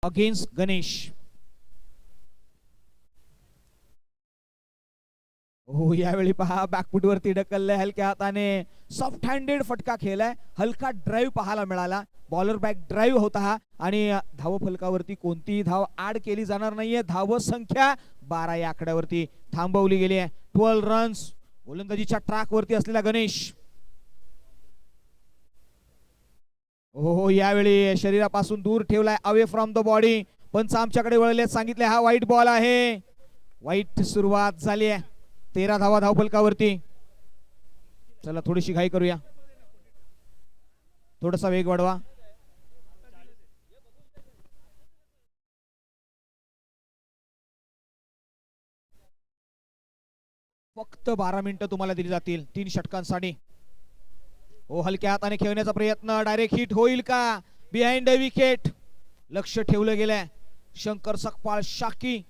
Against Ganesh. हो, यावेळी पहा बॅकफूट वरती ढकललंय हलक्या हाताने, सॉफ्ट हँडेड फटका खेळलाय, हलका ड्राईव्ह पाहायला मिळाला. बॉलर बॅक ड्राईव्ह होता हा आणि धाव फलकावरती कोणतीही धाव ऍड केली जाणार नाहीये. धाव संख्या 12 या आकड्यावरती थांबवली गेली आहे. 12 रन्स. गोलंदाजीच्या ट्रॅक वरती असलेला गणेश. हो, यावेळी शरीरापासून दूर ठेवलाय, अवे फ्रॉम द बॉडी. पंच आमच्याकडे वळले, सांगितले हा वाईट बॉल आहे. वाईट सुरुवात झाली आहे. 13 धावा धावफलकावरती. चला थोडीशी घाई करूया, थोडासा वेग वाढवा. फक्त 12 मिनिटं तुम्हाला दिली जातील 3 षटकांसाठी. हो, हलक्या हाताने खेळण्याचा प्रयत्न, डायरेक्ट हिट होईल का? Behind the wicket. लक्ष ठेवलं गेलंय. शंकर सकपाळ शाकी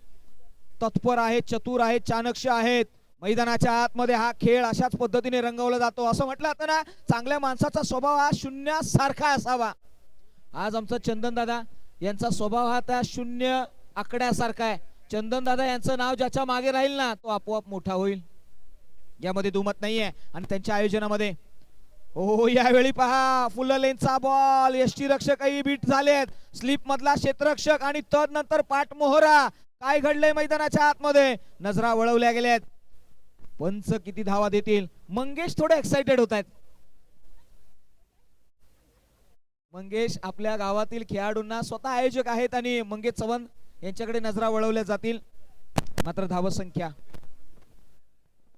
तत्पर आहेत, चतुर आहेत, चाणक्य आहेत. मैदानाच्या आतमध्ये हा खेळ अशाच पद्धतीने रंगवला जातो. असं म्हटलं जातं ना, चांगल्या माणसाचा स्वभाव हा शून्यासारखा असावा. आज आमचा चंदन दादा यांचा स्वभाव हा त्या शून्य आकड्यासारखा आहे. चंदन दादा यांचं नाव ज्याच्या मागे राहील ना, तो आपोआप मोठा होईल, यामध्ये दुमत नाहीये. आणि त्यांच्या आयोजनामध्ये हो, यावेळी पहा फुल लेनचा बॉल, यष्टीरक्षकही बीट झालेत, स्लिप मधला क्षेत्ररक्षक आणि तदनंतर पाठमोहरा. काय घडलंय मैदानाच्या आतमध्ये? नजरा वळवल्या गेल्यात. पंच किती धावा देतील? मंगेश थोडे एक्साइटेड होत आहेत. मंगेश आपल्या गावातील खेळाडूंना स्वतः आयोजक आहेत आणि मंगेश चव्हाण यांच्याकडे नजरा वळवल्या जातील. मात्र धावसंख्या,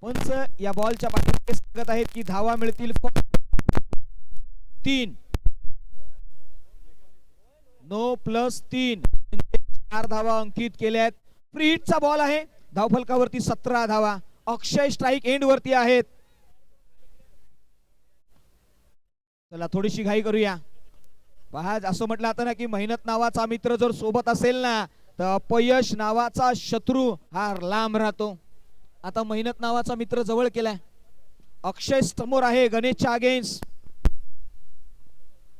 पंच या बॉलच्या पाठीमागे सांगत आहेत की धावा मिळतील फक्त 3. नो प्लस 3, 4 धावा अंकित केल्यात. फ्री हिटचा बॉल आहे. धावफलकावरती 17 धावा. अक्षय स्ट्राइक एंड वरती आहेत. चला थोडीशी घाई करूया. पहा, असं म्हटलं आता ना की मेहनत नावाचा मित्र जर सोबत असेल ना, तर अपयश नावाचा शत्रू हा लांब राहतो. आता मेहनत नावाचा मित्र जवळ केलाय. अक्षय समोर आहे गणेशच्या अगेन्स्ट.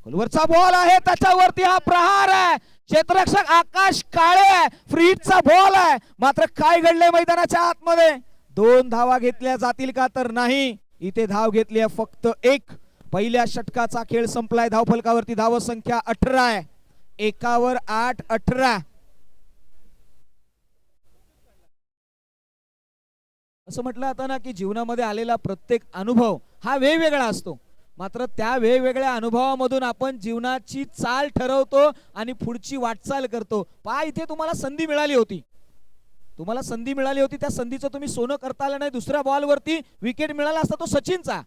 वरचा बॉल आहे, त्याच्यावरती हा प्रहार आहे. क्षेत्ररक्षक आकाश काळे. फ्री हिटचा बॉल आहे. मात्र काय घडलंय मैदानाच्या आतमध्ये? 2 धावा घेतल्या जातील का? तर नाही. इथे धाव घेतली आहे फक्त 1. पहिल्या षटकाचा खेळ संपलाय. धावफलकावरती धाव संख्या 18 आहे. 1 वर 8, 18. असं म्हटलं आता ना की जीवनामध्ये आलेला प्रत्येक अनुभव हा वेगवेगळा असतो. मात्र त्या वेगवेगळ्या अनुभवामधून आपण जीवनाची चाल ठरवतो आणि पुढची वाटचाल करतो. पहा, इथे तुम्हाला संधी मिळाली होती, त्या संधीचं तुम्ही सोनं करता आलं नाही. दुसऱ्या बॉलवरती विकेट मिळाला असता तो सचिनचा.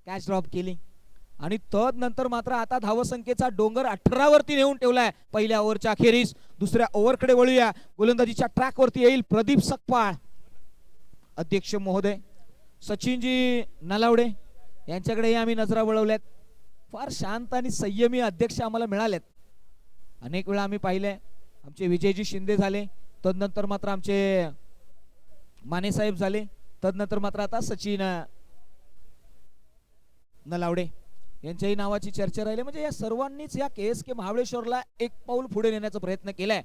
कॅच ड्रॉप केली आणि तदनंतर मात्र आता धावसंख्येचा डोंगर 18 वरती नेऊन ठेवलाय. पहिल्या ओव्हरच्या अखेरीस दुसऱ्या ओव्हरकडे वळूया. गोलंदाजीच्या ट्रॅक वरती येईल प्रदीप सकपाळ. अध्यक्ष महोदय सचिनजी नलावडे यांच्याकडे आम्ही नजरा वळवल्यात. फार शांत आणि संयमी अध्यक्ष आम्हाला मिळालेत. अनेक वेळा आम्ही पाहिले. आमचे विजयजी शिंदे झाले, तदनंतर मात्र आमचे माने साहेब झाले, तदनंतर मात्र आता सचिन नलावडे यांच्याही नावाची चर्चा राहिली. म्हणजे या सर्वांनीच या KSK महाबळेश्वरला एक पाऊल पुढे नेण्याचा प्रयत्न केलाय.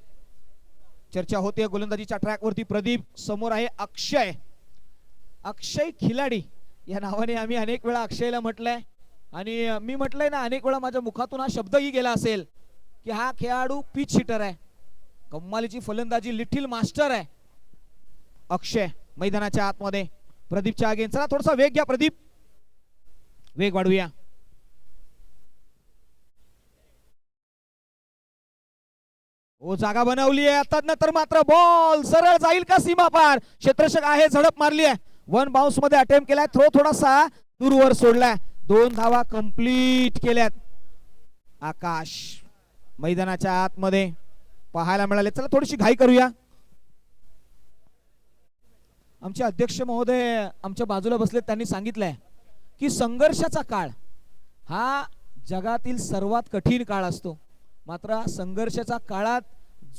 चर्चा होते गोलंदाजीच्या ट्रॅक वरती. प्रदीप समोर आहे. अक्षय खिलाडी या नावाने आम्ही अनेक वेळा अक्षयला म्हटलंय आणि मी म्हटलंय ना अनेक वेळा, माझ्या मुखातून हा शब्दही गेला असेल की हा खेळाडू पिच हिटर आहे, कम्मालीची फलंदाजी, लिटिल मास्टर आहे अक्षय. मैदानाच्या आतमध्ये प्रदीपच्या अगेन्स्ट. चला थोडासा वेग घ्या प्रदीप, वेग वाढवूया. हो, जागा बनवली आहे. तदनंतर मात्र बॉल सरळ जाईल का सीमा पार? क्षेत्ररक्षक आहे, झडप मारली आहे. 1 बाउन्स मध्ये अटेम्प्ट केलाय. थ्रो थोडासा दूरवर सोडलाय. 2 धावा कंप्लीट केल्यात. आकाश मैदानाच्या आतमध्ये पाहायला मिळाले. चला थोडीशी घाई करूया. आमचे अध्यक्ष महोदय आमच्या बाजूला बसलेत, त्यांनी सांगितलंय की संघर्षाचा काळ हा जगातील सर्वात कठीण काळ असतो. मात्र संघर्षाच्या काळात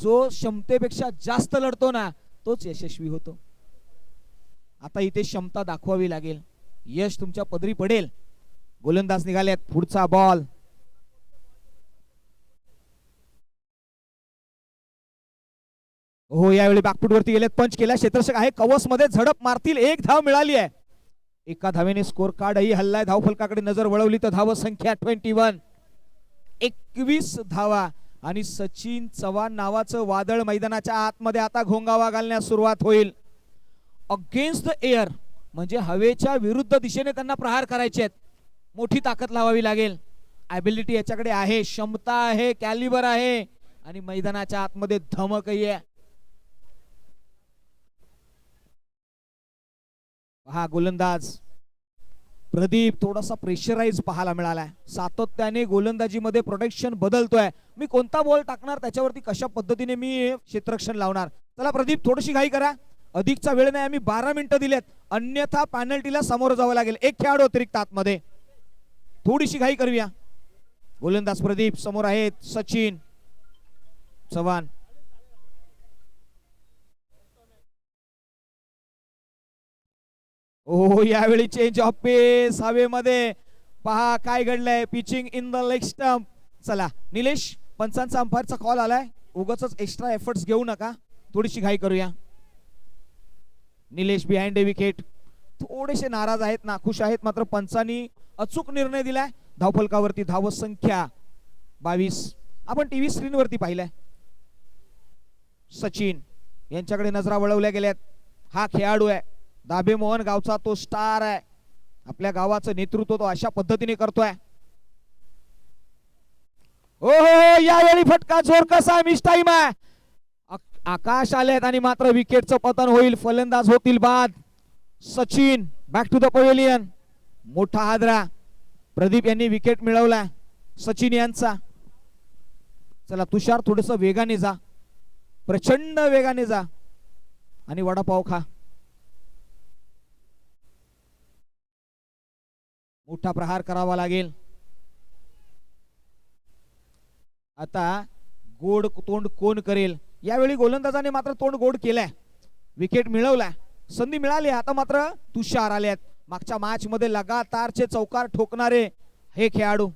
जो क्षमतेपेक्षा जास्त लढतो ना, तोच यशस्वी होतो. आता इथे क्षमता दाखवावी लागेल. यश तुमच्या पदरी पडेल. गोलंदाज निघालेत. पुढचा बॉल हो, यावेळी बॅकफूट वरती गेलेत, पंच केला, क्षेत्ररक्षक आहे कवच मध्ये, झडप मारतील, एक धाव मिळाली आहे. एका धावेने स्कोर कार्डही हल्लाय. धाव फलकाकडे नजर वळवली तर धाव संख्या 21, 21 धावा. आणि सचिन चव्हाण नावाचं वादळ मैदानाच्या आतमध्ये आता घोंगावा घालण्यास सुरुवात होईल. अगेन्स्ट द एअर म्हणजे हवेच्या विरुद्ध दिशेने त्यांना प्रहार करायचे आहेत. मोठी ताकद लावावी लागेल. ॲबिलिटी याच्याकडे आहे, क्षमता आहे, कॅलिबर आहे आणि मैदानाच्या आतमध्ये धमकही आहे. हा गोलंदाज प्रदीप थोडासा प्रेशराइज पाहायला मिळालाय. सातत्याने गोलंदाजीमध्ये प्रोटेक्शन बदलतोय. मी कोणता बॉल टाकणार त्याच्यावरती कशा पद्धतीने मी क्षेत्ररक्षण लावणार. चला प्रदीप थोडीशी घाई करा, अधिकचा वेळ नाही, आम्ही 12 मिनिटं दिलेत, अन्यथा पेनल्टीला सामोरं जावं लागेल. एक खेळाडू अतिरिक्त आतमध्ये, थोडीशी घाई करूया. गोलंदाज प्रदीप, समोर आहेत सचिन चव्हाण. ओ यावेळी चेंज ऑफ पेस हवेमध्ये, पहा काय घडलंय. Pitching in the leg stump. चला निलेश, पंचांचा अंपायरचा कॉल आलाय, उगाच एक्स्ट्रा एफर्ट्स घेऊ नका, थोडीशी घाई करूया. निलेश बिहाइंड द विकेट, थोडेसे नाराज आहेत, नाखुश आहेत, मात्र पंचांनी अचूक निर्णय दिलाय. धावफलकावरती धाव संख्या 22 आपण टीव्ही स्क्रीन वरती पाहिलंय. सचिन यांच्याकडे नजरा वळवल्या गेल्यात. हा खेळाडू आहे, दाबे मोहन गावचा तो स्टार आहे. आपल्या गावाचं नेतृत्व तो अशा पद्धतीने करतोय. हो हो, यावेळी फटका जोर कसा, मिस टाइम आहे. आकाश आलेत आणि मात्र विकेटचं पतन होईल. फलंदाज होतील बाद. Sachin back to the pavilion. मोठा हादरा, प्रदीप यांनी विकेट मिळवला सचिन यांचा. चला तुषार, थोडस वेगाने जा, प्रचंड वेगाने जा आणि वडापाव खा. मोठा प्रहार करावा लागेल. आता गोड तोंड कोण करेल. यावेळी गोलंदाजाने मात्र तोंड गोड केलंय, विकेट मिळवलाय, संधी मिळाली. आता मात्र तुषार आलेत. मागच्या मॅच मध्ये लगातारचे चौकार ठोकणारे हे खेळाडू.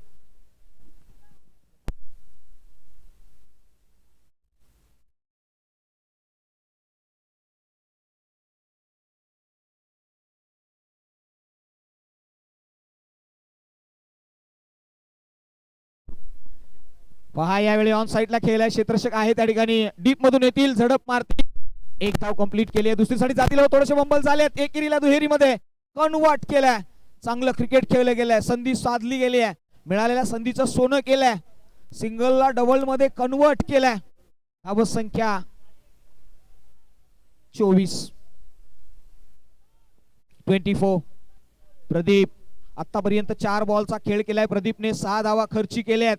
पहा यावेळी ऑन साइडला खेळलाय, क्षेत्ररक्षक आहे त्या ठिकाणी, डीप मधून येतील, झडप मारतील. एक धाव कंप्लीट केली आहे. दुसरी साठी जातील, थोडेसे बंबल झालेत. एकेरीला दुहेरीमध्ये कन्वर्ट केलाय. चांगलं क्रिकेट खेळलं गेलंय, संधी साधली गेली आहे, मिळालेल्या संधीचं सोनं केलंय. सिंगलला डबल मध्ये कन्वर्ट केलाय. धाव संख्या 24, 24. प्रदीप आतापर्यंत 4 बॉलचा खेळ केलाय प्रदीपने, 6 धावा खर्ची केल्यात.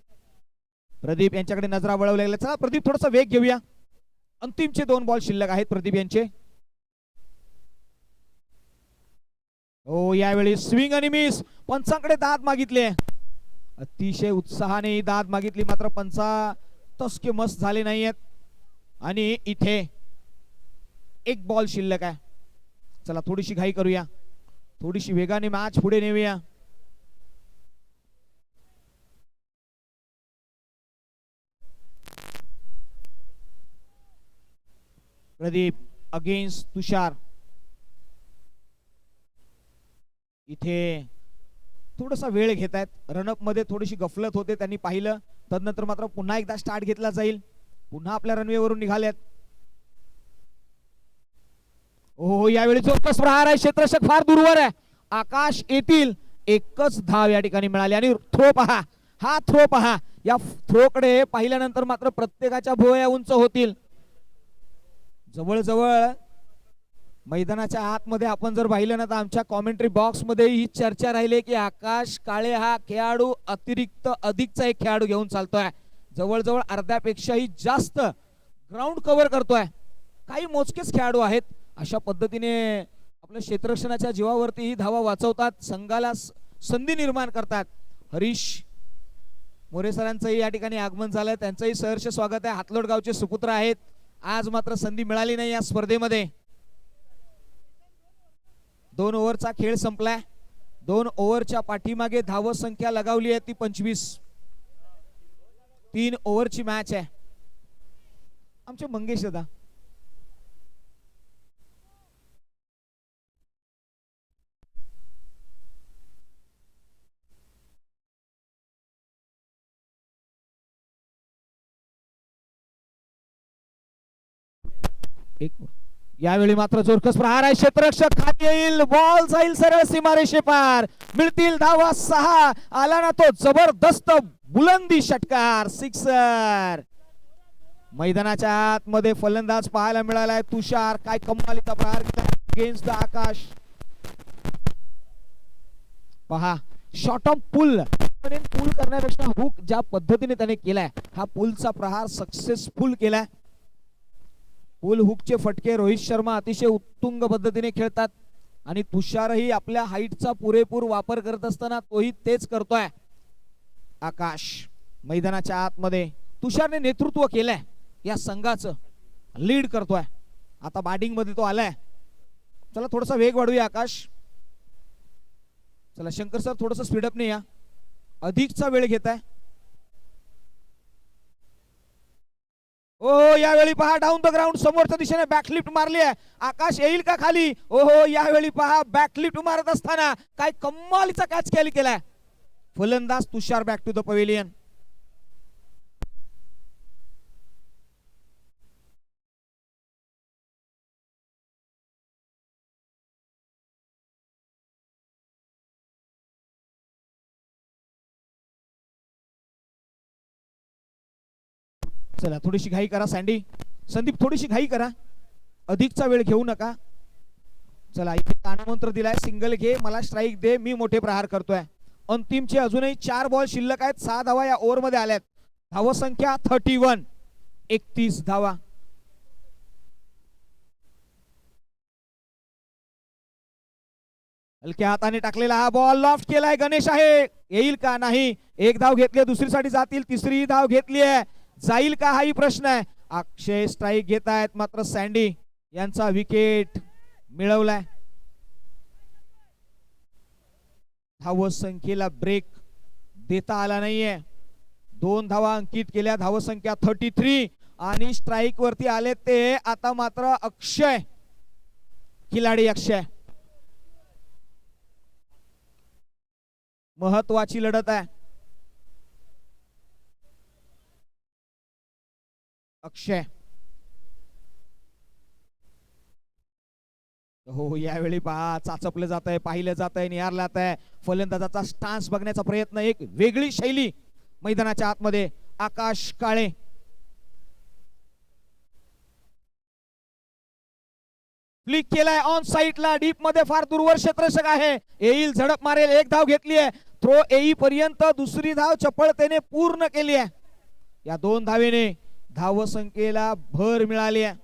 प्रदीप यांच्याकडे नजरा वळवल्या गेल्या. चला प्रदीप थोडासा वेग घेऊया. अंतिमचे 2 बॉल शिल्लक आहेत प्रदीप यांचे. हो यावेळी स्विंग आणि मिस. पंचांकडे दाद मागितले, अतिशय उत्साहाने दाद मागितली, मात्र पंचा तसके मस्त झाले नाहीयेत. आणि इथे 1 बॉल शिल्लक आहे. चला थोडीशी घाई करूया, थोडीशी वेगाने मॅच पुढे नेऊया. प्रदीप अगेन्स्ट तुषार. इथे थोडासा वेळ घेत आहेत. रनअप मध्ये थोडीशी गफलत होते, त्यांनी पाहिलं, तदनंतर मात्र पुन्हा एकदा स्टार्ट घेतला जाईल. पुन्हा आपल्या रनवे वरून निघालेत. हो यावेळी जोरकस प्रहार आहे, क्षेत्ररक्षक फार दूरवर आहे. आकाश येतील, एकच धाव या ठिकाणी मिळाली. आणि थ्रो पहा, हा थ्रो पहा, या थ्रोकडे पाहिल्यानंतर मात्र प्रत्येकाच्या भुवया उंच होतील. जवळजवळ मैदानाच्या आतमध्ये आपण जर पाहिलं ना, तर आमच्या कॉमेंट्री बॉक्स मध्ये ही चर्चा राहिली की आकाश काळे हा खेळाडू अतिरिक्त अधिकचा एक खेळाडू घेऊन चालतोय. जवळजवळ अर्ध्यापेक्षाही जास्त ग्राउंड कव्हर करतोय. काही मोजकेच खेळाडू आहेत अशा पद्धतीने आपल्या क्षेत्ररक्षणाच्या जीवावरती ही धावा वाचवतात, संघाला संधी निर्माण करतात. हरीश मोरे सरांचंही या ठिकाणी आगमन झालं, त्यांचंही सहर्ष स्वागत आहे. हातलोट गावचे सुपुत्र आहेत. आज मात्र संधी मिळाली नाही या स्पर्धेमध्ये. 2 ओव्हरचा खेळ संपलाय. 2 ओव्हरच्या पाठीमागे धाव संख्या लगावली आहे ती 25. 3 ओव्हरची मॅच आहे. आमचे मंगेश दादा एक यावेळी मात्र जोरकस प्रहार आहे, क्षेत्ररक्षक खाली येईल, बॉल जाईल सरळ सीमारेषे पार, मिळतील धावा 6, आला ना तो जबरदस्त बुलंदी षटकार, सिक्सर. मैदानाच्या आतमध्ये फलंदाज पाहायला मिळालाय तुषार, काय कमालीचा प्रहार केला अगेन्स्ट द आकाश. पहा शॉट ऑफ पुल करण्यापेक्षा हुक ज्या पद्धतीने त्याने केलाय, हा पुलचा प्रहार सक्सेसफुल केलाय. पुल हुकचे फटके रोहित शर्मा अतिशय उत्तुंग पद्धतीने खेळतात आणि तुषारही आपल्या हाईटचा पुरेपूर वापर करत असताना तोही तेच करतोय. आकाश मैदानाच्या आतमध्ये तुषारने नेतृत्व केलंय या संघाचं, लीड करतोय. आता बॅटिंग मध्ये तो आलाय, चला थोडासा वेग वाढूया आकाश. चला शंकर सर थोडस स्पीडअप नाही, या अधिकचा वेळ घेताय. ओहो यावेळी पहा डाऊन द ग्राउंड समोरच्या दिशेने बॅकलिफ्ट मारली आहे, आकाश येईल का खाली. ओहो यावेळी पहा बॅकलिफ्ट मारत असताना काय कमालीचा कॅच केलाय फलंदाज Tushar. Back to the pavilion. चला थोडीशी घाई करा सँडी, संदीप थोडीशी घाई करा, अधिकचा वेळ घेऊ नका. चला इथे ताणमंत्र दिलाय, सिंगल घे, मला स्ट्राईक दे, मी मोठे प्रहार करतोय. अंतिमचे अजूनही 4 बॉल शिल्लक आहेत, 6 धावा या ओव्हर मध्ये आल्यात. धावसंख्या 31, 31 धावा. हलक्या हाताने टाकलेला हा बॉल लॉफ्ट केलाय, गणेश आहे, येईल का नाही. एक धाव घेतली, दुसरीसाठी जातील, तिसरी धाव घेतली आहे, जाईल का हाही प्रश्न आहे. अक्षय स्ट्राईक घेत आहेत, मात्र सँडी यांचा विकेट मिळवलाय. धावसंख्येला ब्रेक देता आला नाहीये. 2 धावा अंकित केल्या, धावसंख्या 33 आणि स्ट्राईक वरती आले ते आता मात्र अक्षय, खिलाडी अक्षय. महत्वाची लढत आहे. अक्षय हो यावेळी पहा चाचपलं जात आहे, पाहिलं जात आहे, निहारलं जात आहे. फलंदाजाचा स्टान्स बघण्याचा प्रयत्न, एक वेगळी शैली मैदानाच्या आतमध्ये. आकाश काळे फ्लिक केलाय ऑन साइडला, डीप मध्ये फार दूरवर क्षेत्ररक्षक आहे, येईल, झडप मारेल, एक धाव घेतली आहे. थ्रो येईपर्यंत दुसरी धाव चपळतेने पूर्ण केली आहे. या 2 धावेने धावसंख्येला भर मिळाली आहे.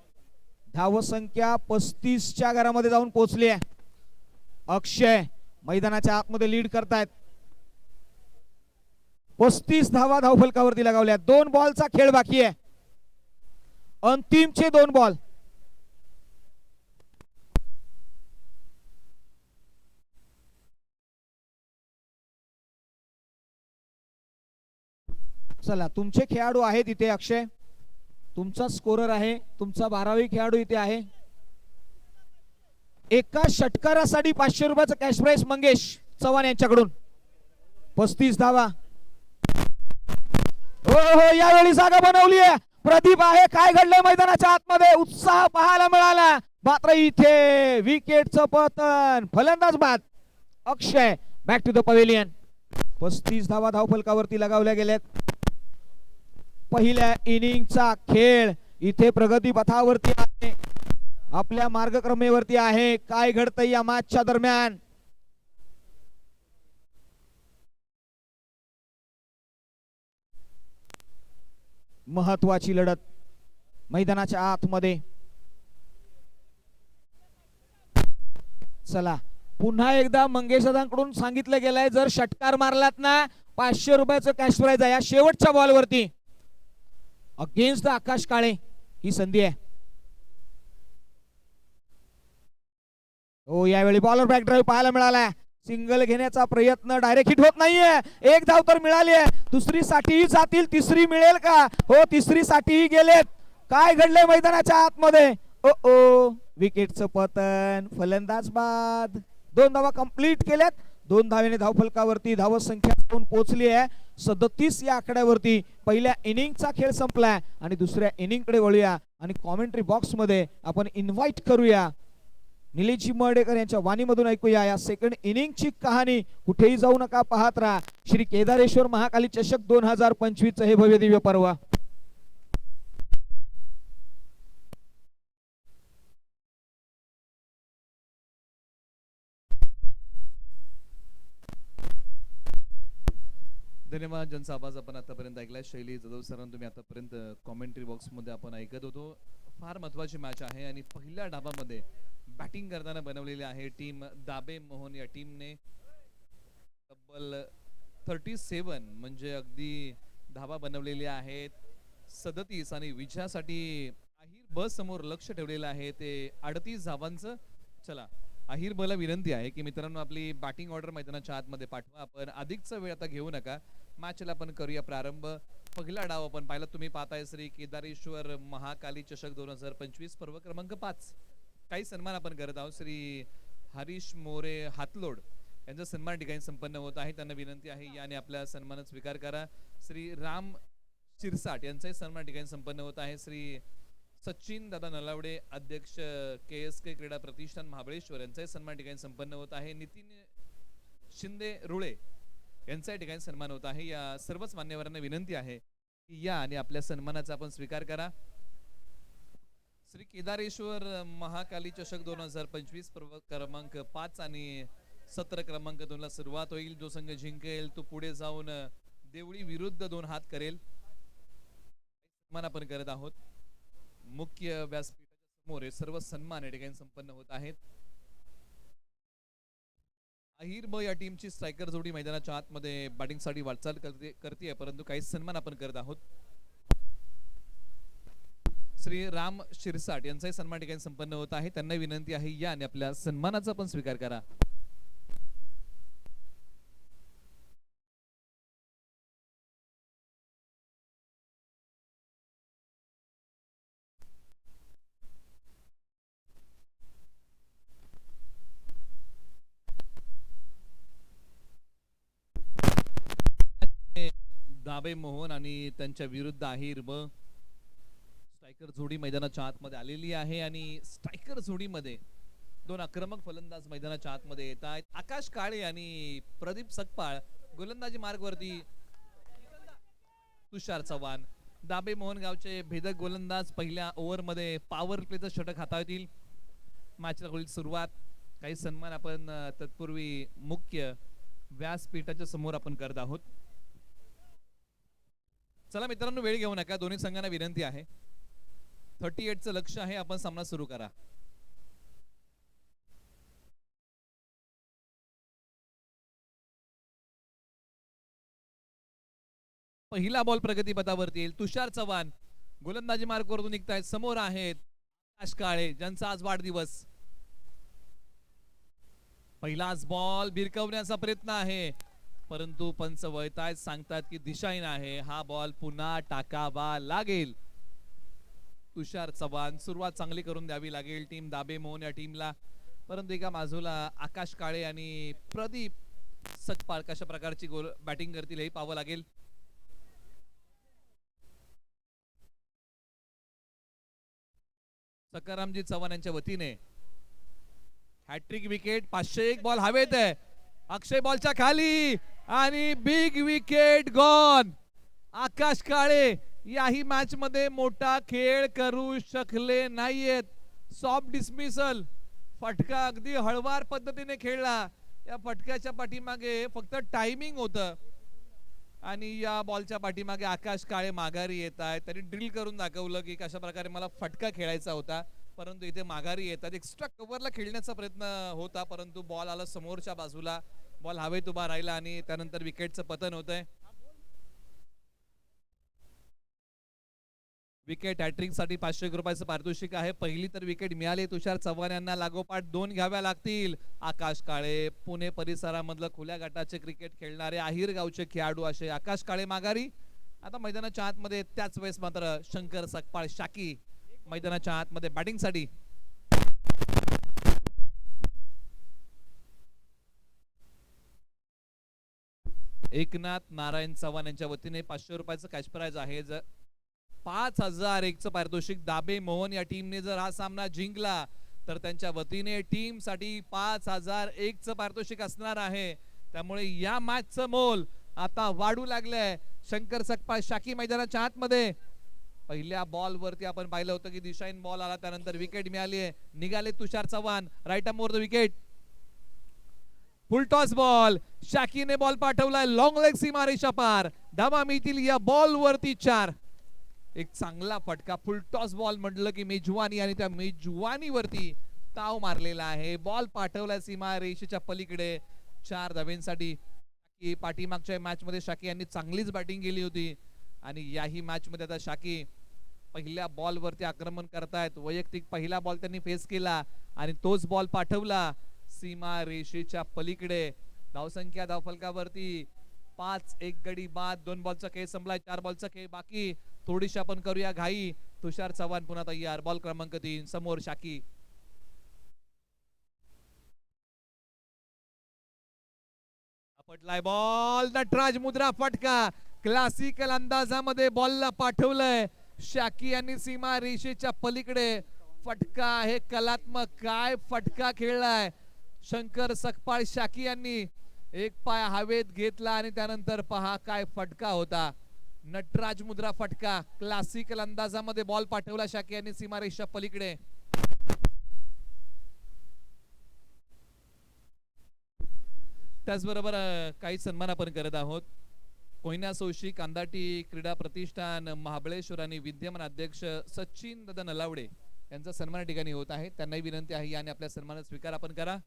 धावसंख्या 35च्या घरामध्ये जाऊन पोहोचली आहे. अक्षय मैदानाच्या आतमध्ये लीड करतायत. 35 धावा धावफलकावरती लगावल्या. 2 बॉलचा खेळ बाकी आहे, अंतिमचे 2 बॉल. चला तुमचे खेळाडू आहेत इथे. अक्षय तुमचा स्कोरर आहे, तुमचा 12वी खेळाडू इथे आहे. एका षटकारासाठी 500 रुपयाचं कॅश प्राइस मंगेश चव्हाण यांच्याकडून. 35 धावा. हो हो यावेळी जागा बनवली आहे, प्रदीप आहे. काय घडलंय मैदानाच्या आतमध्ये, उत्साह पाहायला मिळाला, मात्र इथे विकेटचं पतन, फलंदाज बाद. अक्षय बॅक टू द पवेलियन. 35 धावा धावफलकावरती लगावल्या गेल्यात. पहिल्या इनिंगचा खेळ इथे प्रगती पथावरती आहे, आपल्या मार्गक्रमेवरती आहे. काय घडतंय या मॅचच्या दरम्यान, महत्वाची लढत मैदानाच्या आतमध्ये. चला पुन्हा एकदा मंगेश दादांकडून सांगितलं गेलंय, जर षटकार मारलात ना 500 रुपयाचं कॅश प्राइज आहे. या शेवटच्या बॉलवरती अगेन्स्ट द आकाश काळे ही संधी आहे. हो यावेळी बॉलर बॅक ड्राईव्ह पाहायला मिळाला. सिंगल घेण्याचा प्रयत्न, डायरेक्ट हिट होत नाहीये. एक धाव तर मिळाली आहे, दुसरी साठीही जातील, तिसरी मिळेल का. हो तिसरी साठीही गेलेत. काय घडलंय मैदानाच्या आतमध्ये, ओ ओ विकेटचं पतन, फलंदाज बाद. 2 धावा कंप्लीट केल्यात. 2 धावेने धावफलकावरती धावसंख्या जाऊन पोहोचली आहे 37 या आकड्यावरती. पहिल्या इनिंगचा खेळ संपलाय आणि दुसऱ्या इनिंगकडे वळूया आणि कॉमेंट्री बॉक्स मध्ये आपण इन्व्हाइट करूया निलेशजी मर्डेकर यांच्या वाणीमधून ऐकूया या सेकंड इनिंगची कहाणी. कुठेही जाऊ नका, पाहत राहा श्री केदारेश्वर महाकाली चषक 2025 हे भव्य दिव्य पर्व. धन्यवाद. ज्यांचा आवाज आपण आतापर्यंत ऐकलाय शैली जाधव सरांना तुम्ही आतापर्यंत कॉमेंट्री बॉक्स मध्ये आपण ऐकत होतो. फार महत्वाची मॅच आहे आणि पहिल्या डावामध्ये बॅटिंग करताना बनवलेली आहे टीम दाबे मोहन. या टीमने तब्बल 37 म्हणजे अगदी धावा बनवलेली आहेत 37 आणि विजयासाठी अहिर ब समोर लक्ष ठेवलेलं आहे ते 38 धावांचं. चला अहिर बला विनंती आहे की मित्रांनो आपली बॅटिंग ऑर्डर मैदानाच्या आतमध्ये पाठवा. आपण अधिकचा वेळ आता घेऊ नका, मॅचला आपण करूया प्रारंभ. पहिला डाव आपण पाहिला, तुम्ही पाहताय श्री केदारेश्वर महाकाली चषक 2025 पर्व क्रमांक 5. काही सन्मान आपण करत आहोत. श्री हरीश मोरे हातलोड यांचा सन्मान ठिकाणी संपन्न होत आहे. त्यांना विनंती आहे याने आपल्या सन्मानाचा स्वीकार करा. श्री राम शिरसाट यांचाही सन्मान ठिकाणी संपन्न होत आहे. श्री सचिन दादा नलावडे अध्यक्ष KSK क्रीडा प्रतिष्ठान महाबळेश्वर यांचाही सन्मान ठिकाणी संपन्न होत आहे. नितीन शिंदे रुळे यांचाही ठिकाणी सन्मान होत आहे. या सर्वच मान्यवरांना विनंती आहे की या आणि आपल्या सन्मानाचा आपण स्वीकार करा. श्री केदारेश्वर महाकाली चषक 2025 पर्व क्रमांक 5 आणि सत्र क्रमांक 2 ला सुरुवात होईल. जो संघ जिंकेल तो पुढे जाऊन देवळी विरुद्ध 2 हात करेल. सन्मान आपण करत आहोत. मुख्य व्यासपीठाच्या समोर हे सर्व सन्मान या ठिकाणी संपन्न होत आहेत. अहिर ब या टीमची स्ट्रायकर जोडी मैदानाच्या आतमध्ये बॅटिंगसाठी वाटचाल करते परंतु काही सन्मान आपण करत आहोत. श्री राम शिरसाट यांचाही सन्मान ठिकाणी संपन्न होत आहे. त्यांना विनंती आहे या आणि आपल्या सन्मानाचा पण स्वीकार करा. दाबे मोहन आणि त्यांच्या विरुद्ध अहिर ब स्ट्रायकर जोडी मैदानाच्या आतमध्ये आलेली आहे आणि स्ट्रायकर जोडीमध्ये 2 आक्रमक फलंदाज मैदानाच्या आतमध्ये येत आहेत. आकाश काळे आणि प्रदीप सकपाळ गोलंदाजी मार्गवरती. तुषार चव्हाण दाबे मोहन गावचे भेदक गोलंदाज पहिल्या ओव्हरमध्ये पॉवर प्लेचं षटक हाताळतील. मॅचला होईल सुरुवात. काही सन्मान आपण तत्पूर्वी मुख्य व्यासपीठाच्या समोर आपण करत आहोत. चला मित्रांनो वेळ घेऊ नका, दोन्ही संघांना विनंती आहे. 38 चं लक्ष आहे, आपण सामना सुरू करा. पहिला बॉल प्रगतीपथावरती येईल. तुषार चव्हाण गोलंदाजी मार्गवरून निघतायत. समोर आहेत आकाश काळे ज्यांचा आज वाढदिवस. पहिलाच बॉल भिरकवण्याचा प्रयत्न आहे परंतु पंच वळतायत, सांगतात की दिशाहीन आहे. हा बॉल पुन्हा टाकावा लागेल. तुषार चव्हाण सुरुवात चांगली करून द्यावी लागेल टीम दाबे मोहन या टीमला. परंतु एका बाजूला आकाश काळे आणि प्रदीप सकपाळ कशा प्रकारची बॅटिंग करतील हे पाहावं लागेल. सकारामजी चव्हाण यांच्या वतीने हॅट्रिक विकेट. 501 बॉल हवेत आहे. अक्षय बॉलच्या खाली आणि बिग विकेट गॉन. आकाश काळे याही मॅच मध्ये मोठा खेळ करू शकले नाहीयेत. Soft dismissal. फटका अगदी हळवार पद्धतीने खेळला. या फटक्याच्या पाठीमागे फक्त टायमिंग होतं आणि या बॉलच्या पाठीमागे आकाश काळे माघारी येत आहेत. त्यांनी ड्रिल करून दाखवलं की कशा प्रकारे मला फटका खेळायचा होता परंतु इथे माघारी येतात. एक्स्ट्रा कव्हरला खेळण्याचा प्रयत्न होता परंतु बॉल आला समोरच्या बाजूला. बॉल हवेत उभा राहिला आणि त्यानंतर विकेटचं पतन होतंय. विकेट हॅट्रिक साठी 500 रुपयाचं पारितोषिक आहे. पहिली तर विकेट मिळाली तुषार चव्हाण यांना. लागोपाठ 2 घ्याव्या लागतील. आकाश काळे पुणे परिसरामधलं खुल्या गटाचे क्रिकेट खेळणारे अहिर गावचे खेळाडू असे आकाश काळे माघारी. आता मैदानाच्या आतमध्ये त्याच वेळेस मात्र शंकर सकपाळ शाकी मैदानाच्या आतमध्ये बॅटिंग साठी. एकनाथ नारायण चव्हाण यांच्या वतीने 500 रुपयाचं कॅश प्राइज आहे. जर 5001चं पारितोषिक दाबे मोहन या टीमने जर हा सामना जिंकला तर त्यांच्या वतीने टीम साठी 5001चं पारितोषिक असणार आहे. त्यामुळे या मॅचचं मोल आता वाढू लागलंय. शंकर सकपाळ शाकी मैदानाच्या आतमध्ये पहिल्या बॉल वरती आपण पाहिलं होतं की दिशाईन बॉल आला, त्यानंतर विकेट मिळाली आहे. निघाले Tushar Chavan, right arm over the wicket. Full toss ball, शाकीने बॉल पाठवलाय लॉंग लेग सीमा रेषा पार. धावा मिळतील या बॉल वरती 4. एक चांगला फटका, फुल टॉस बॉल म्हटलं की मेजवानी, आणि त्या मेजवानी वरती ताव मारलेला आहे. बॉल पाठवलाय सीमा रेषेच्या पलीकडे 4 धावेंसाठी. की पाठीमागच्या मॅच मध्ये शाकी यांनी चांगलीच बॅटिंग केली होती आणि याही मॅच मध्ये आता शाकी पहिल्या बॉल वरती आक्रमण करतायत. वैयक्तिक पहिला बॉल त्यांनी फेस केला आणि तोच बॉल पाठवला सीमा रेषेच्या पलीकडे. धावसंख्या धावफलकावरती 5-1 गडी बाद. 2 बॉलचा खेळ संपलाय, 4 बॉलचा खेळ बाकी. थोडीशी आपण करूया घाई. तुषार चव्हाण पुन्हा तयार. बॉल क्रमांक 3 समोर शाकी. पटलाय बॉल, नटराज मुद्रा फटका. क्लासिकल अंदाजामध्ये बॉलला पाठवलंय शाकी यांनी सीमा रेषेच्या पलीकडे. फटका आहे कलात्मक. काय फटका खेळलाय शंकर सकपाळ शाकी यांनी. एक पाय हवेत घेतला आणि त्यानंतर पहा काय फटका होता. नटराज मुद्रा फटका. क्लासिकल अंदाजामध्ये बॉल पाठवला शाकी यांनी सीमा रेषेच्या पलीकडे. त्याचबरोबर काही सन्मान आपण करत आहोत. कोयना सोशी कांदाटी क्रीडा प्रतिष्ठान महाबळेश्वर आणि विद्यमान अध्यक्ष सचिन दादा नलावडे यांचा सन्मान ठिकाणी होत आहे. त्यांनाही विनंती आहे आणि आपल्या सन्मान स्वीकार आपण करा.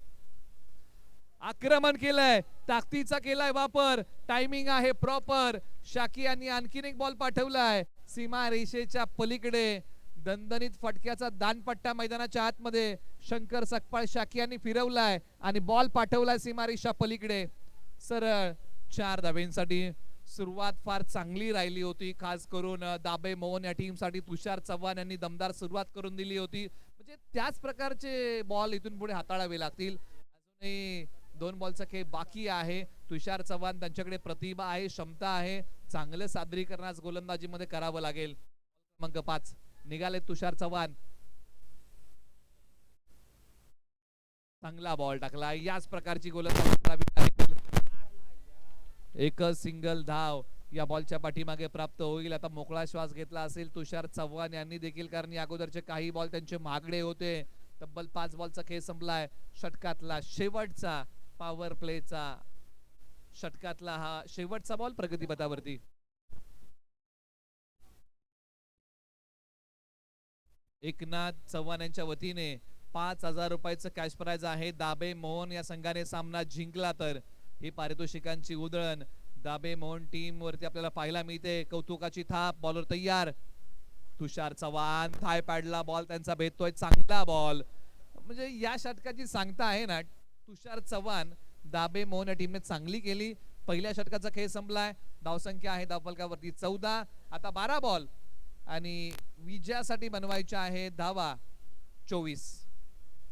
आक्रमण केलंय, ताकदीचा केलाय वापर. टायमिंग आहे प्रॉपर. शाकी यांनी आणखीन एक बॉल पाठवलाय सीमा रेषेच्या पलीकडे. दणदणीत फटक्याचा दानपट्टा मैदानाच्या आतमध्ये शंकर सकपाळ शाकी यांनी फिरवलाय आणि बॉल पाठवलाय सीमा रेषा पलीकडे. सरळ 4 धावेंसाठी. सुरुवात फार चांगली राहिली होती, खास करून दाबे मोहन या टीम साठी तुषार चव्हाण यांनी दमदार सुरुवात करून दिली होती. म्हणजे त्याच प्रकारचे बॉल इथून पुढे हाताळावे लागतील. अजूनही 2 बॉलचा खेळ बाकी आहे. तुषार चव्हाण त्यांच्याकडे प्रतिभा आहे, क्षमता आहे. चांगलं सादरीकरणास गोलंदाजीमध्ये करावं लागेल. क्रमांक 5 निघाले तुषार चव्हाण. चांगला बॉल टाकला. याच प्रकारची गोलंदाजी. एक सिंगल धाव या बॉलच्या पाठीमागे प्राप्त होईल. आता मोकळा श्वास घेतला असेल तुषार चव्हाण यांनी देखील, कारण या अगोदरचे काही बॉल त्यांचे महागडे होते. तब्बल 5 बॉलचा खेळ संपलाय. षटकातला शेवटचा पॉवर प्लेचा षटकातला हा शेवटचा बॉल प्रगतीपथावरती. एकनाथ चव्हाण यांच्या वतीने 5000 रुपयाचं कॅश प्राइज आहे. दाबे मोहन या संघाने सामना जिंकला तर ही पारितोषिकांची उधळण दाबे मोहन टीम वरती आपल्याला पाहायला मिळते. कौतुकाची थाप. बॉलर तयार. तुषार चव्हाण थाय पॅडला बॉल त्यांचा भेटतोय. चांगला बॉल. म्हणजे या षटकाची सांगता आहे ना, तुषार चव्हाण दाबे मोहन या टीमने चांगली केली. पहिल्या षटकाचा खेळ संपलाय. धावसंख्या आहे धावफलकावरती 14. आता 12 बॉल आणि विजयासाठी बनवायच्या आहे धावा 24.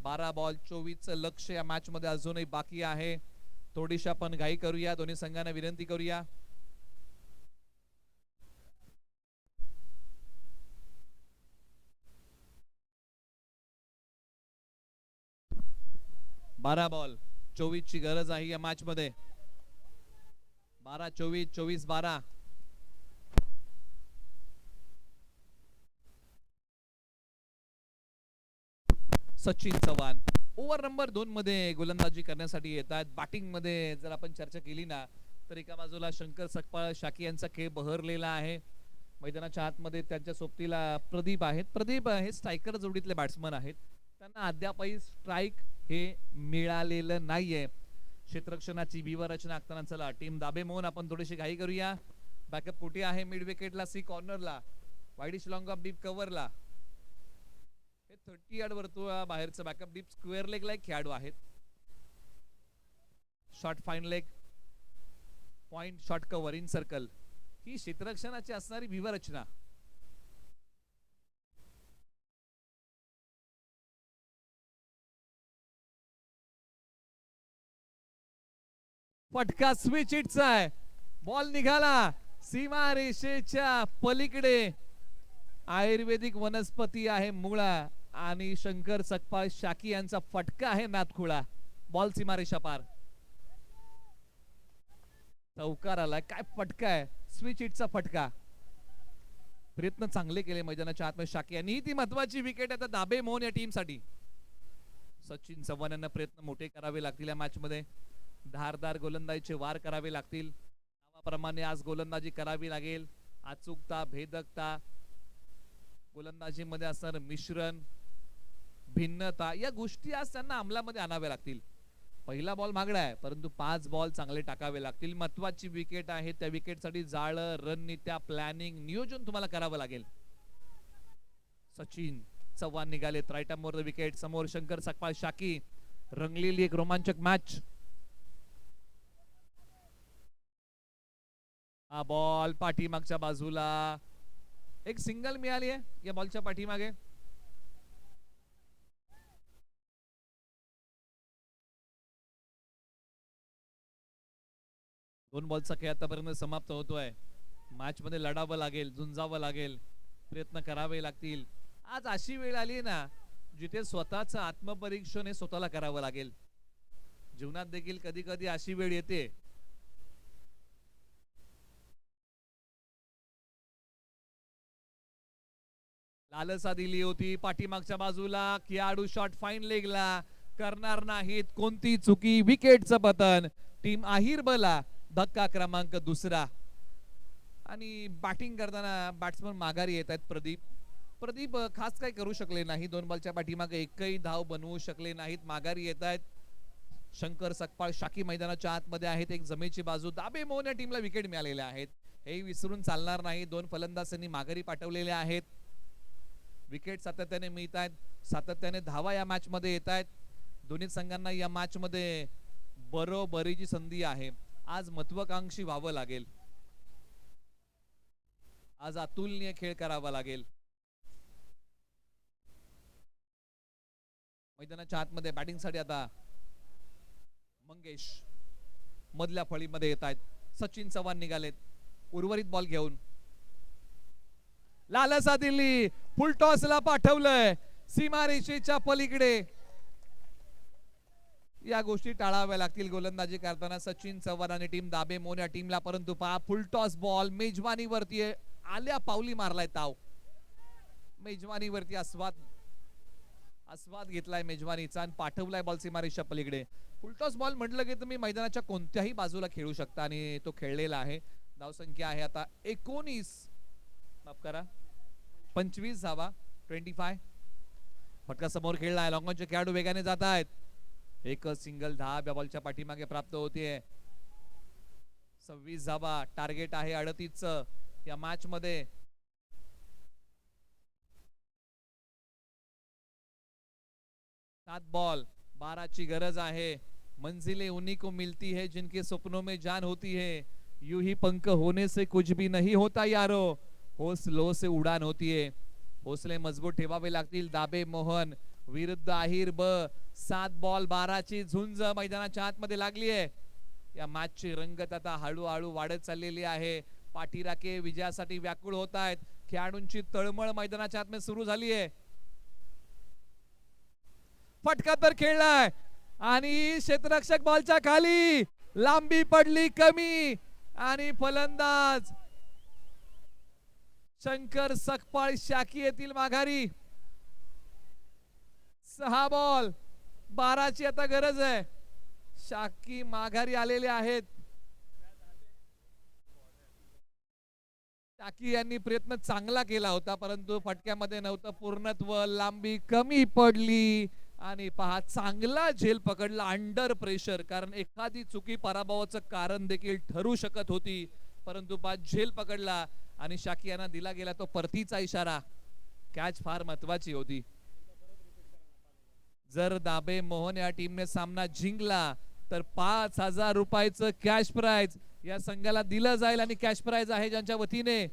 12 बॉल 24चं लक्ष या मॅच मध्ये अजूनही बाकी आहे. थोडीशी आपण घाई करूया. दोन्ही संघांना विनंती करूया. बारा बॉल 24 ची गरज आहे या मॅच मध्ये. 12-24, 24-12. सचिन चव्हाण ओव्हर नंबर 2 मध्ये गोलंदाजी करण्यासाठी येतात. बॅटिंग मध्ये जर आपण चर्चा केली ना, तर एका बाजूला शंकर सकपाळ शाकी यांचा खेळ बहरलेला आहे. मैदानाच्या आतमध्ये त्यांच्या सोबतीला प्रदीप आहेत. प्रदीप हे स्ट्रायकर जोडीतले बॅट्समन आहेत. त्यांना अद्यापही स्ट्राइक हे मिळालेलं नाहीये. क्षेत्ररक्षणाची व्यूहरचना आखताना चला टीम दाबे मोहन आपण थोडीशी घाई करूया. बॅकअप कुठे आहे? मिड विकेटला, सी कॉर्नरला, वाईडिश लॉंग ऑफ डीप कव्हरला. हे 30 यार्ड वर्तुळा बाहेरचं बॅकअप डीप स्क्वेअर लेगला एक खेळाडू आहेत. Short fine leg, point, short cover, in circle ही क्षेत्ररक्षणाची असणारी व्यूहरचना. फटका स्विच हिटचा आहे. बॉल निघाला सीमा रेषेच्या पलीकडे. आयुर्वेदिक वनस्पती आहे मुळा आणि शंकर सकपाळ शाकी यांचा फटका आहे मॅथखुळा. बॉल सीमारेषा पार. चौकार आलाय. काय फटका आहे. स्विच हिटचा फटका. प्रयत्न चांगले केले मैदानाच्या आतमध्ये शाकी यांनी. ती महत्वाची विकेट आता दाबे मोहन या टीम साठी. सचिन चव्हाण यांना प्रयत्न मोठे करावे लागतील या मॅच मध्ये. धारदार गोलंदाजीचे वार करावे लागतील. नावाप्रमाणे आज गोलंदाजी करावी लागेल. अचूकता, भेदकता, गोलंदाजीमध्ये असणारं मिश्रण, भिन्नता या गोष्टी आज त्यांना अंमलामध्ये आणाव्या लागतील. पहिला बॉल मागडा आहे परंतु 5 बॉल चांगले टाकावे लागतील. महत्वाची विकेट आहे. त्या विकेटसाठी जाळं, रणनीत्या, प्लॅनिंग, नियोजन तुम्हाला करावं लागेल. सचिन चव्हाण निघाले right arm over the wicket. समोर शंकर सकपाळ शाकी. रंगलेली एक रोमांचक मॅच. हा बॉल पाठीमागच्या बाजूला. एक सिंगल मिळाली आहे या बॉलच्या पाठीमागे. दोन बॉलचा खेळ आतापर्यंत समाप्त होतोय. मॅच मध्ये लढावं लागेल, झुंजावं लागेल, प्रयत्न करावे लागतील. आज अशी वेळ आली ना जिथे स्वतःचं आत्मपरीक्षण हे स्वतःला करावं लागेल. जीवनात देखील कधी कधी अशी वेळ येते. लालसा दिली होती पाठीमागच्या बाजूला. खेळाडू शॉट फाईन लेगला करणार नाहीत कोणती चुकी. विकेटचं पतन. टीम आहिर बला धक्का क्रमांक दुसरा. आणि बॅटिंग करताना बॅट्समन माघारी येत आहेत. प्रदीप खास काही करू शकले नाही. 2 बॉलच्या पाठीमागे एकही धाव बनवू शकले नाहीत. माघारी येत आहेत. शंकर सकपाळ शाकी मैदानाच्या आतमध्ये आहेत. एक जमेची बाजू. दाबे मोहन या टीमला विकेट मिळालेल्या आहेत. हे विसरून चालणार नाही. 2 फलंदाजांनी माघारी पाठवलेले आहेत. विकेट सातत्याने मिळत आहेत. सातत्याने धावा या मॅच मध्ये येत आहेत. दोन्ही संघांना या मॅच मध्ये बरोबरीची संधी आहे. आज महत्वाकांक्षी व्हावं लागेल. आज अतुलनीय खेळ करावा लागेल. मैदानाच्या आतमध्ये बॅटिंग साठी आता मंगेश मधल्या फळीमध्ये येत आहेत. सचिन चव्हाण निघालेत उर्वरित बॉल घेऊन. लालसा दिली. फुल टॉसला पाठवलंय सीमारेषेच्या पलीकडे. या गोष्टी टाळाव्या लागतील गोलंदाजी करताना सचिन चव्हाण आणि टीम दाबे मोहन या टीमला. परंतु पहा फुल टॉस बॉल मेजवानीवरती आल्या पावली मारलाय ताव. मेजवानीवरती आस्वाद घेतलाय मेजवानीचा आणि पाठवलाय बॉल सीमारेषेच्या पलीकडे. फुल टॉस बॉल म्हटलं की तुम्ही मैदानाच्या कोणत्याही बाजूला खेळू शकता आणि तो खेळलेला आहे. धावसंख्या आहे आता 19 माफ करा 25 धावा 25. फटका समोर खेळलाय. लॉंगॉनचे खेळाडू वेगाने जात आहेत. एक सिंगल धाव या बॉलच्या पाठीमागे प्राप्त होतीये. 26 धावा टार्गेट आहे 38 या मॅच मध्ये. 7 बॉल 12 ची गरज आहे. मंजिलें उन्हीं को मिलती है जिनके सपनों में जान होती है. यूं ही पंख होने से कुछ भी नहीं होता यारो. हौसलों से उडान होतीये. हौसले मजबूत ठेवावे लागतील. दाबे मोहन विरुद्ध आहिर ब. 7 बॉल 12 ची झुंज मैदानाच्या आतमध्ये लागली आहे. या मॅचची रंगत आता हळूहळू वाढत चाललेली आहे. पाठीराखे विजयासाठी व्याकुळ होत आहेत. खेळाडूंची तळमळ मैदानाच्या आतमध्ये सुरू झाली आहे. फटका तर खेळलाय आणि क्षेत्ररक्षक बॉलच्या खाली. लांबी पडली कमी आणि फलंदाज शंकर सकपाळ शाकी येथील माघारी. 6 बॉल 12 ची आता गरज आहे. शाकी माघारी आलेले आहेत. शाकी यांनी प्रयत्न चांगला केला होता परंतु फटक्यामध्ये नव्हतं पूर्णत्व. लांबी कमी पडली आणि पहा चांगला झेल पकडला अंडर प्रेशर. कारण एखादी चुकी पराभवाचं कारण देखील ठरू शकत होती परंतु बाद झेल पकडला आणि शाकी यांना दिला गेला तो परतीचा इशारा. कॅच फार महत्वाची होती. जर दाबे मोहन या टीमने सामना जिंकला तर 5,000 रुपयाचं कॅश प्राइज या संघाला दिलं जाईल. आणि कॅश प्राइज आहे ज्यांच्या वतीने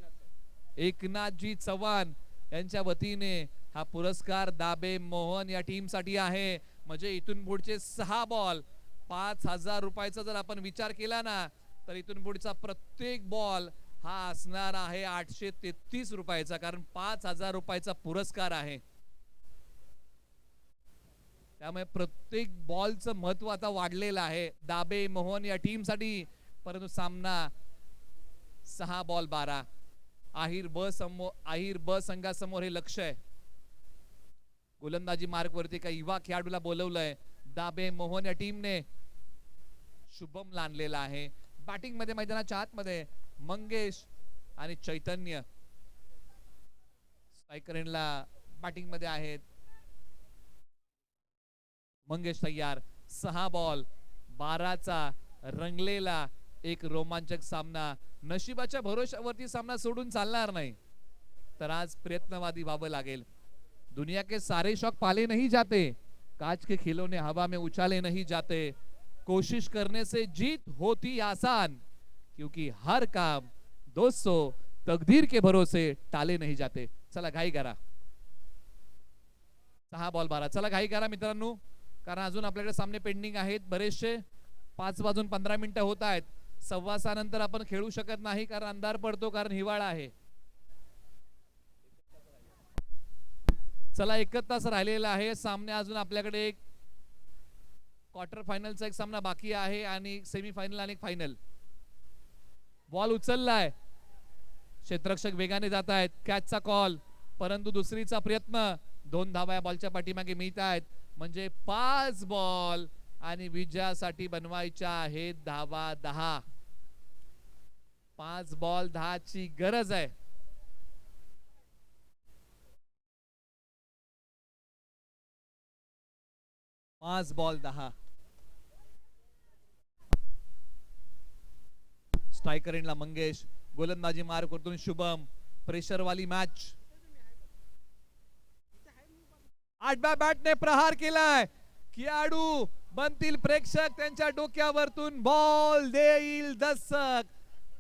एकनाथजी चव्हाण यांच्या वतीने हा पुरस्कार दाबे मोहन या टीम साठी आहे. म्हणजे इथून पुढचे 6 बॉल 5,000 रुपयाचा जर आपण विचार केला ना तर इथून पुढचा प्रत्येक बॉल हा असणार आहे 833 रुपयाचा, कारण 5000 रुपयाचा पुरस्कार आहे. त्यामुळे प्रत्येक बॉलचं महत्व आता वाढलेलं आहे दाबे मोहन या टीमसाठी. परंतु सामना 6 बॉल 12. आहिर ब संघासमोर हे लक्ष आहे. गोलंदाजी मार्क वरती काही युवा खेळाडूला बोलवलंय दाबे मोहन या टीमने. शुभम लानलेला आहे बॅटिंग मध्ये. मैदानाच्या आतमध्ये मंगेश आणि चैतन्य स्ट्रायकर एंडला बॅटिंग मध्ये आहेत. मंगेश तयार. 6 बॉल 12चा रंगलेला एक रोमांचक सामना. नशिबाच्या भरोशावरती सामना सोडून चालणार नाही, तर आज प्रयत्नवादी व्हावं लागेल. दुनिया के सारे शौक पाले नहीं जाते, कांच के खिलौने हवा में उछाले नहीं जाते. कोशिश करने से जीत होती आसान, क्योंकि हर काम दोस्तों तकदीर के भरोसे टाले नहीं जाते. चला घाई करा. 6 बॉल 12. चला घाई करा मित्रांनो, कारण अजून आपल्याकडे सामने पेंडिंग आहेत बरेचसे. 5 वाजून 15 मिनिटं होत आहेत. 6:15 नंतर आपण खेळू शकत नाही, कारण अंधार पडतो, कारण हिवाळा आहे. चला 1 तास राहिलेला आहे. सामने अजून आपल्याकडे एक क्वार्टर फायनलचा एक सामना बाकी आहे आणि सेमीफायनल आणि फायनल. बॉल उचललाय, क्षेत्ररक्षक वेगाने जात आहेत. कॅचचा कॉल, परंतु दुसरीचा प्रयत्न. 2 धावा या बॉलच्या पाठीमागे मिळत आहेत, म्हणजे 5 बॉल आणि विजयासाठी बनवायच्या आहेत धावा 10. 5 बॉल 10 ची गरज आहे. पाच बॉल 10. स्ट्रायकर एंडला मंगेश, गोलंदाजी मार्क वरतून शुभम. प्रेशर वाली मॅच. 8व्या बॅटने प्रहार केलाय. खेळाडू बनतील प्रेक्षक, त्यांच्या डोक्यावरतून बॉल देईल दस्तक.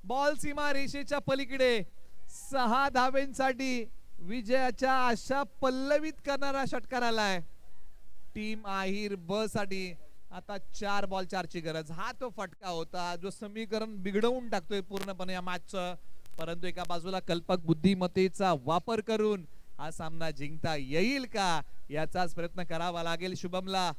बॉल सीमा रेषेच्या पलीकडे. 6 धावेंसाठी विजयाच्या आशा पल्लवित करणारा षटकार आलाय टीम आहिर ब साठी. आता 4 बॉल 4 ची गरज. हा तो फटका होता जो समीकरण बिघडवून टाकतोय पूर्णपणे या मॅचचं. परंतु एका बाजूला कल्पक बुद्धिमत्तेचा वापर करून हा सामना जिंकता येईल का, याचाच प्रयत्न करावा लागेल शुभमला.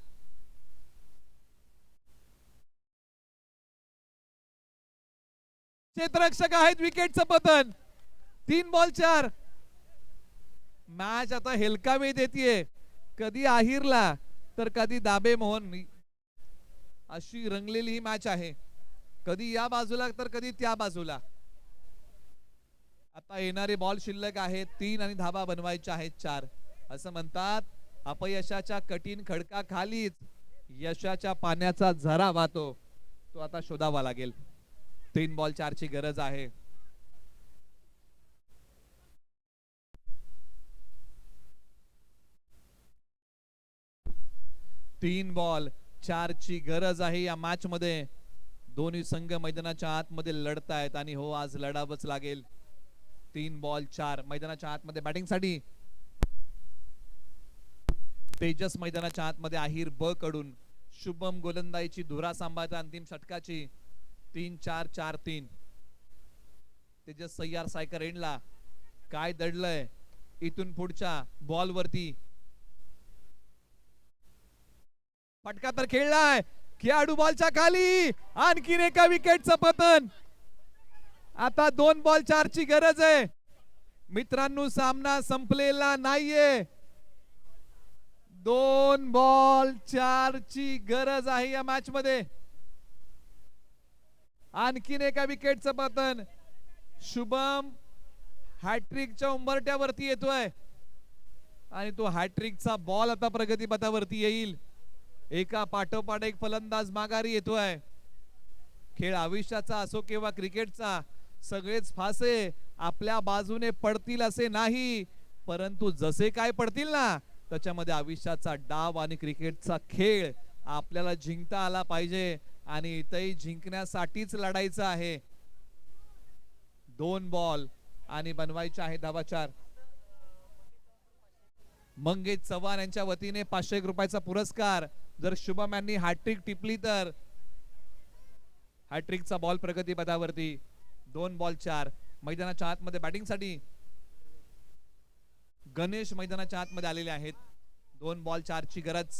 क्षेत्ररक्षक आहेत, विकेटचं पतन. 3 बॉल 4. मॅच आता हेलकावे देतीये, कधी आहिरला तर कधी दाबे मोहन. अशी रंगलेली ही मॅच आहे, कधी या बाजूला तर कधी त्या बाजूला. आता येणारे बॉल शिल्लक आहेत 3 आणि धावा बनवायच्या आहेत 4. असं म्हणतात अपयशाच्या कठीण खडका खालीच यशाच्या पाण्याचा झरा वाहतो, तो आता शोधावा लागेल. 3 बॉल 4 ची गरज आहे. तीन बॉल 4 ची गरज आहे या मॅच मध्ये. दोन्ही संघ मैदानाच्या आतमध्ये लढतायत आणि हो आज लढावंच लागेल. 3 बॉल 4. मैदानाच्या आतमध्ये बॅटिंग साठी तेजस मैदानाच्या आतमध्ये आहिर ब कडून. शुभम गोलंदाजीची धुरा सांभाळता अंतिम षटकाची. 3-4-4-3. तेजस सय्यार सायकर एंडला. काय दडलंय इथून पुढच्या बॉल वरती. फटका तर खेळलाय, खेळाडू बॉलच्या खाली. आणखीन एका विकेटचं पतन. आता 2 बॉल 4 ची गरज आहे मित्रांनो. सामना संपलेला नाहीये. 2 बॉल 4 ची गरज आहे या मॅच मध्ये. आणखीन एका विकेटचं पतन. शुभम हॅट्रिकच्या उंबरट्यावरती येतोय आणि तो हॅट्रिकचा बॉल आता प्रगतीपथावरती येईल. एका पाठोपाठ एक फलंदाज माघारी येतोय. खेळ आयुष्याचा असो किंवा क्रिकेटचा, सगळेच फासे आपल्या बाजूने पडतील असे नाही, परंतु जसे काय पडतील ना त्याच्यामध्ये आयुष्याचा डाव आणि क्रिकेटचा खेळ आपल्याला जिंकता आला पाहिजे आणि इथेही जिंकण्यासाठीच लढायचं आहे. 2 बॉल आणि बनवायचे आहे धावा 4. मंगेश चव्हाण यांच्या वतीने 500 रुपयाचा पुरस्कार. जर शुभम यांनी हॅट्रिक टिपली तर हॅट्रिकचा बॉल प्रगती पदावरती 2 बॉल 4. मैदानाच्या आतमध्ये बॅटिंगसाठी गणेश मैदानाच्या आतमध्ये आलेले आहेत. 2 बॉल 4 ची गरज.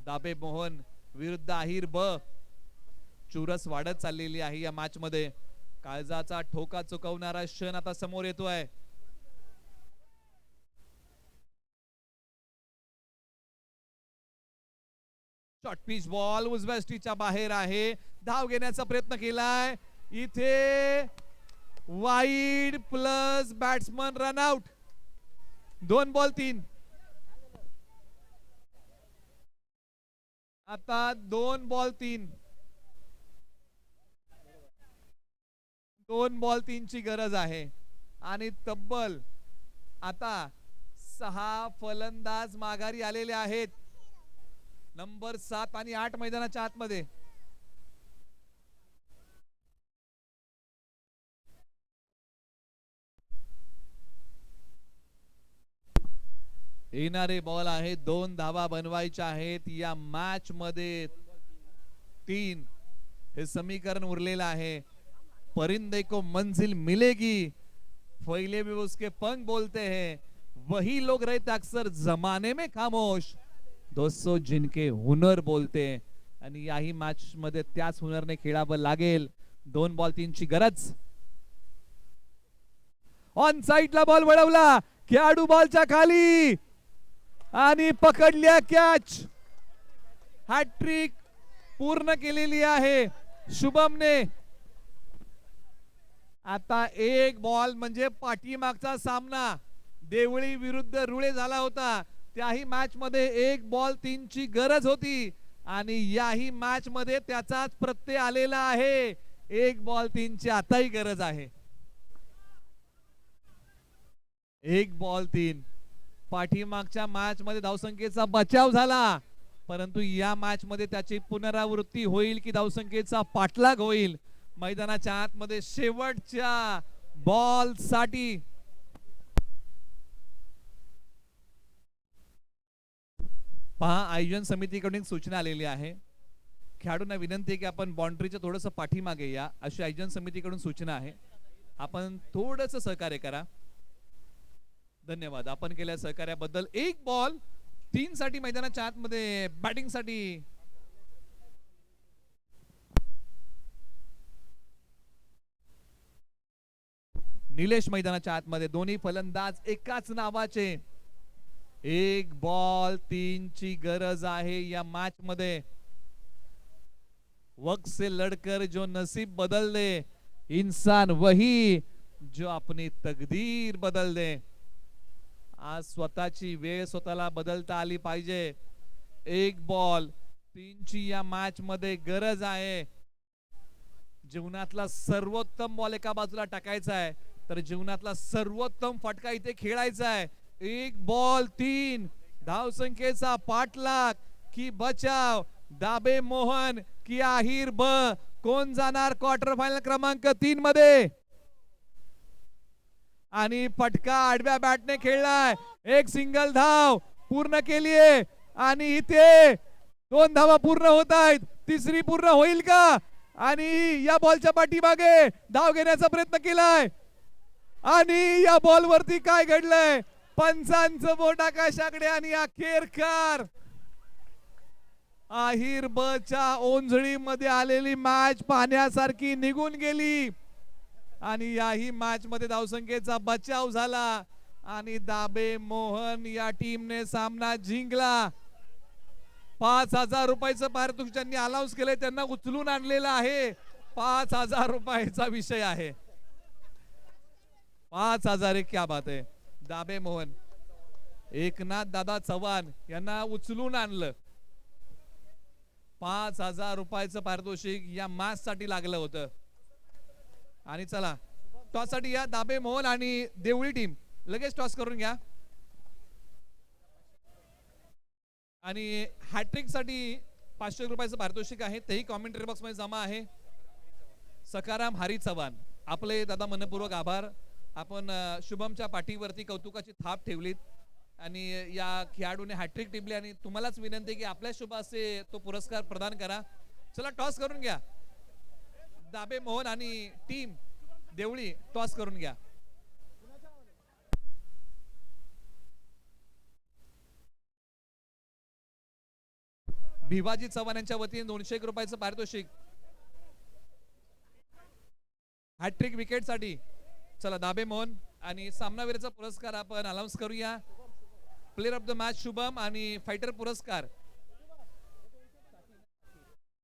दाबे मोहन विरुद्ध आहिर ब. चुरस वाढत चाललेली आहे या मॅच मध्ये. काळजाचा ठोका चुकवणारा क्षण आता समोर येतोय. शॉर्ट पिच बॉल उजव्या स्टीच्या बाहेर आहे. धाव घेण्याचा प्रयत्न केलाय इथे. Wide plus batsman run out. 2 ball 3. आता 2 बॉल 3. 2 बॉल 3 ची गरज आहे आणि तब्बल आता 6 फलंदाज माघारी आलेले आहेत. नंबर 7 आणि 8 मैदानाच्या आतमध्ये. येणारे बॉल आहे. 2 धावा बनवायच्या आहेत या मॅच मध्ये. 3 हे समीकरण उरलेलं आहे. परिंदे को मंजिल मिलेगी, फैले भी उसके पंख बोलते हैं, वही लोग रहते अक्सर जमाने में खामोश, दोस्तों जिनके हुनर बोलते हैं. आणि याही मॅच मध्ये त्याच हुनरने खेळावं लागेल. 2 बॉल 3 ची गरज. ऑन साइडला बॉल वळवला. खेळाडू बॉलच्या खाली आणि पकडल्या कॅच. हॅट्रिक पूर्ण केलेली आहे शुभमने. आता 1 बॉल म्हणजे पाठीमागचा सामना देवळी विरुद्ध रुळे झाला होता. त्याही मॅच मध्ये 1 बॉल 3 ची गरज होती आणि याही मॅच मध्ये त्याचाच प्रत्यय आलेला आहे. 1 बॉल 3 ची आताही गरज आहे. 1 बॉल 3. पाठीमागच्या मॅच मध्ये धावसंख्येचा बचाव झाला, परंतु या मॅच मध्ये त्याची पुनरावृत्ती होईल की धावसंख्येचा पाठलाग होईल. मैदानाच्या आतमध्ये शेवटच्या बॉल साठी पहा आयोजन समितीकडून सूचना आलेली आहे. खेळाडूंना विनंती आहे की आपण बाउंड्रीच्या थोडंसं पाठीमागे या, अशी आयोजन समितीकडून सूचना आहे. आपण थोडंसं सहकार्य करा. धन्यवाद आपण केल्या सहकार्याबद्दल. 1 बॉल 3 साठी मैदानाच्या आतमध्ये बॅटिंग साठी निलेश मैदानाच्या आतमध्ये. दोन्ही फलंदाज एकाच नावाचे. 1 बॉल 3 ची गरज आहे या मॅच मध्ये. वक्त से लड़कर जो नसीब बदल दे, इंसान वही जो अपनी तकदीर बदल दे. आज स्वतःची वेळ स्वतःला बदलता आली पाहिजे. 1 बॉल 3 ची या मॅच मध्ये गरज आहे. जीवनातला सर्वोत्तम बॉल एका बाजूला टाकायचा आहे, तर जीवनातला सर्वोत्तम फटका इथे खेळायचा आहे. 1 बॉल 3. धावसंख्येचा पाठलाग की बचाव. दाबे मोहन की आहिर ब. कोण जाणार क्वार्टर फायनल क्रमांक 3 मध्ये. आणि फटका आडव्या बॅटने खेळलाय. 1 सिंगल धाव पूर्ण केलीये आणि इथे 2 धावा पूर्ण होत आहेत. तिसरी पूर्ण होईल का? आणि या बॉलच्या पाठीमागे धाव घेण्याचा प्रयत्न केलाय आणि या बॉल वरती काय घडलंय? पंचांचं बोट आकाशाकडे आणि अखेरकार आहिर बच्या ओंजळी मध्ये आलेली मॅच पाहण्यासारखी निघून गेली आणि याही मॅच मध्ये धावसंख्येचा बचाव झाला आणि दाबे मोहन या टीमने सामना जिंकला. 5,000 रुपयाचं पारितोषिक ज्यांनी अनाउन्स केलंय त्यांना उचलून आणलेलं आहे. 5,000 रुपयाचा विषय आहे. 5,000 एक क्या बात आहे. दाबे मोहन एकनाथ दादा चव्हाण यांना उचलून आणलं. 5,000 रुपयाचं पारितोषिक या मॅच साठी लागलं होतं. आणि चला टॉस साठी या दाबे मोहन आणि देवळी टीम लगेच टॉस करून घ्या. आणि हॅट्रिक साठी 500 रुपयाचं पारितोषिक आहे, तेही कॉमेंट्री बॉक्स मध्ये जमा आहे. सकाराम हरी चव्हाण आपले दादा मनपूर्वक आभार. आपण शुभमच्या पाठीवरती कौतुकाची थाप ठेवलीत आणि या खेळाडूने हॅट्रिक टिपली आणि तुम्हालाच विनंती की आपल्या शुभ असे तो पुरस्कार प्रदान करा. चला टॉस करून घ्या. दाबे मोहन आणि टीम देवळी टॉस करून घ्या. भिवाजी चव्हाण यांच्या वतीने 201 रुपयाचं पारितोषिक हॅट्रिक विकेट साठी. चला दाबे मोहन आणि सामनावीराचा पुरस्कार आपण अनाउन्स करूया. Player of the match Shubham आणि फायटर पुरस्कार